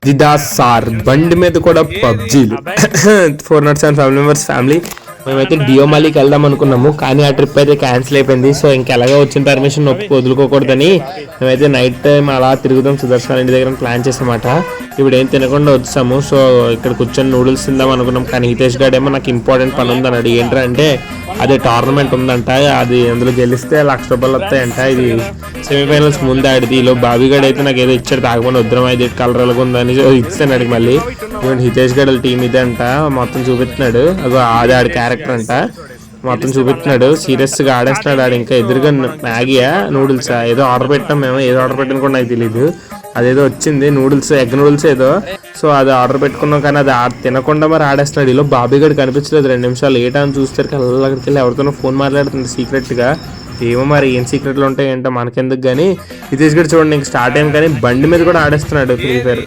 దిదాస్ sir బండి మీద కూడా పబ్జీలు 407 ఫ్యామిలీ మెంబర్స్ ఫ్యామిలీ మేమైతే డియోమాలికి వెళ్దాం అనుకున్నాము, కానీ ఆ ట్రిప్ అయితే క్యాన్సిల్ అయిపోయింది. సో ఇంకెలాగా వచ్చిన పర్మిషన్ వదులుకోకూడదని మేమైతే నైట్ టైం అలా తిరుగుదాం సుదర్శన్ ఇంటి దగ్గర ప్లాన్ చేసామాట. ఇప్పుడు ఏం తినకుండా వచ్చాము. సో ఇక్కడ కూర్చొని నూడిల్స్ తిందాం అనుకున్నాం, కానీ హితేష్ గారు ఏమో నాకు ఇంపార్టెంట్ పని ఉందన్నాడు. ఏంటంటే అదే టోర్నమెంట్ ఉందంట, అది అందులో గెలిస్తే ₹1,00,000 వస్తాయంట. ఇది సెమీఫైనల్స్ ముందు ఆడిది. ఈలో బాబీగాడు అయితే నాకు ఏదో ఇచ్చాడు, తాగమని వద్దురం అయితే కలర్లుగా ఉందని ఇస్తాను అడిగి. మళ్ళీ హితేష్ గడ్ టీం ఇదే అంట, మొత్తం చూపిస్తున్నాడు. అది ఆడి క్యారెక్టర్ అంట, మొత్తం చూపిస్తున్నాడు. సీరియస్ గా ఆడేస్తున్నాడు ఆడు. ఇంకా ఎదురుగా మ్యాగీయా నూడిల్సా ఏదో ఆర్డర్ పెట్టాం మేము, ఏదో ఆర్డర్ పెట్టిన కూడా నాకు తెలియదు. అదేదో వచ్చింది నూడిల్స్, ఎగ్ నూడిల్స్ ఏదో. సో అది ఆర్డర్ పెట్టుకున్నాం, కానీ అది తినకుండా మరి ఆడేస్తున్నాడు. ఇలా బాబీ గడ్ కనిపించలేదు 2 నిమిషాలు. అని చూస్తే అక్కడికి వెళ్ళి ఎవరితోనో ఫోన్ మాట్లాడుతుంది సీక్రెట్ గా. ఏమో మరి ఏం సీక్రెట్లు ఉంటాయి ఏంటో మనకెందుకు. కానీ హితేష్ గడ్ చూడండి ఇంక స్టార్ట్ అయ్యాం, కానీ బండి మీద కూడా ఆడేస్తున్నాడు ఫ్రీ ఫైర్.